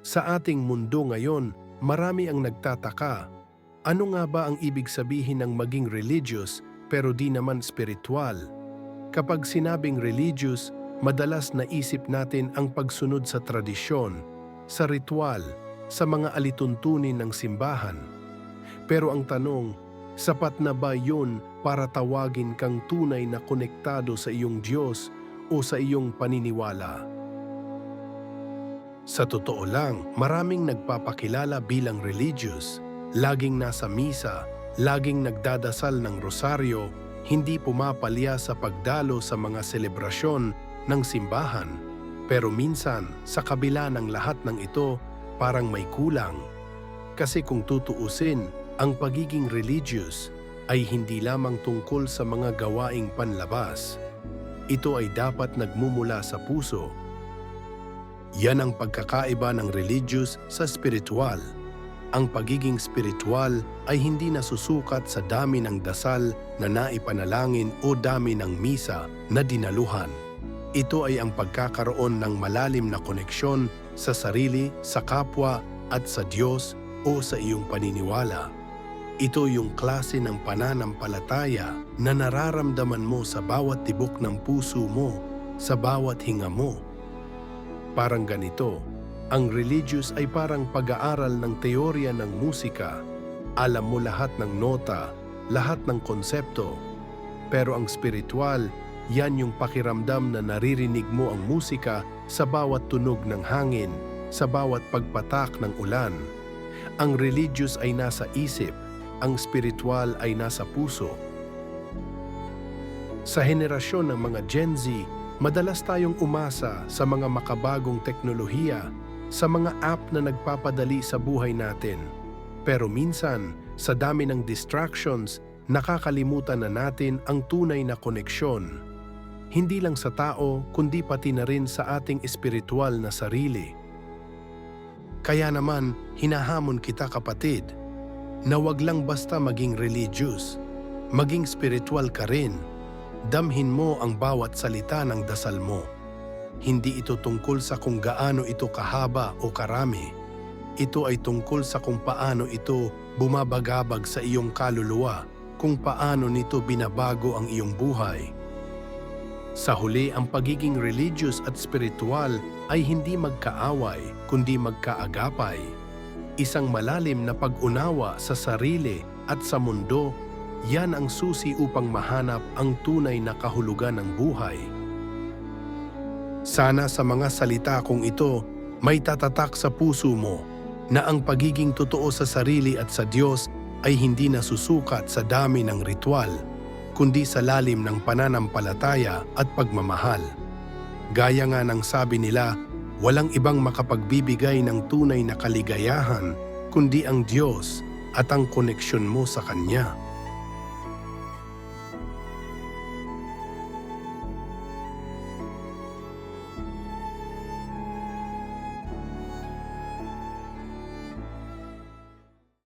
Sa ating mundo ngayon, marami ang nagtataka. Ano nga ba ang ibig sabihin ng maging religious pero di naman spiritual? Kapag sinabing religious, madalas naisip natin ang pagsunod sa tradisyon, sa ritual, sa mga alituntunin ng simbahan. Pero ang tanong, sapat na ba yun para tawagin kang tunay na konektado sa iyong Diyos o sa iyong paniniwala? Sa totoo lang, maraming nagpapakilala bilang religious, laging nasa misa, laging nagdadasal ng rosaryo, hindi pumapalya sa pagdalo sa mga selebrasyon ng simbahan. Pero minsan, sa kabila ng lahat ng ito, parang may kulang. Kasi kung tutuusin, ang pagiging religious ay hindi lamang tungkol sa mga gawaing panlabas. Ito ay dapat nagmumula sa puso. Yan ang pagkakaiba ng religious sa spiritual. Ang pagiging spiritual ay hindi nasusukat sa dami ng dasal na naipanalangin o dami ng misa na dinaluhan. Ito ay ang pagkakaroon ng malalim na koneksyon sa sarili, sa kapwa at sa Diyos o sa iyong paniniwala. Ito yung klase ng pananampalataya na nararamdaman mo sa bawat tibok ng puso mo, sa bawat hinga mo. Parang ganito, ang religious ay parang pag-aaral ng teorya ng musika. Alam mo lahat ng nota, lahat ng konsepto. Pero ang spiritual, yan yung pakiramdam na naririnig mo ang musika sa bawat tunog ng hangin, sa bawat pagpatak ng ulan. Ang religious ay nasa isip, ang spiritual ay nasa puso. Sa henerasyon ng mga Gen Z, madalas tayong umasa sa mga makabagong teknolohiya, sa mga app na nagpapadali sa buhay natin. Pero minsan, sa dami ng distractions, nakakalimutan na natin ang tunay na koneksyon. Hindi lang sa tao, kundi pati na rin sa ating espiritual na sarili. Kaya naman, hinahamon kita kapatid, na wag lang basta maging religious, maging spiritual ka rin. Damhin mo ang bawat salita ng dasal mo. Hindi ito tungkol sa kung gaano ito kahaba o karami. Ito ay tungkol sa kung paano ito bumabagabag sa iyong kaluluwa, kung paano nito binabago ang iyong buhay. Sa huli, ang pagiging religious at spiritual ay hindi magkaaway, kundi magkaagapay. Isang malalim na pag-unawa sa sarili at sa mundo, yan ang susi upang mahanap ang tunay na kahulugan ng buhay. Sana sa mga salita kong ito, may tatatak sa puso mo na ang pagiging totoo sa sarili at sa Diyos ay hindi nasusukat sa dami ng ritual, kundi sa lalim ng pananampalataya at pagmamahal. Gaya nga ng sabi nila, walang ibang makapagbibigay ng tunay na kaligayahan kundi ang Diyos at ang koneksyon mo sa Kanya.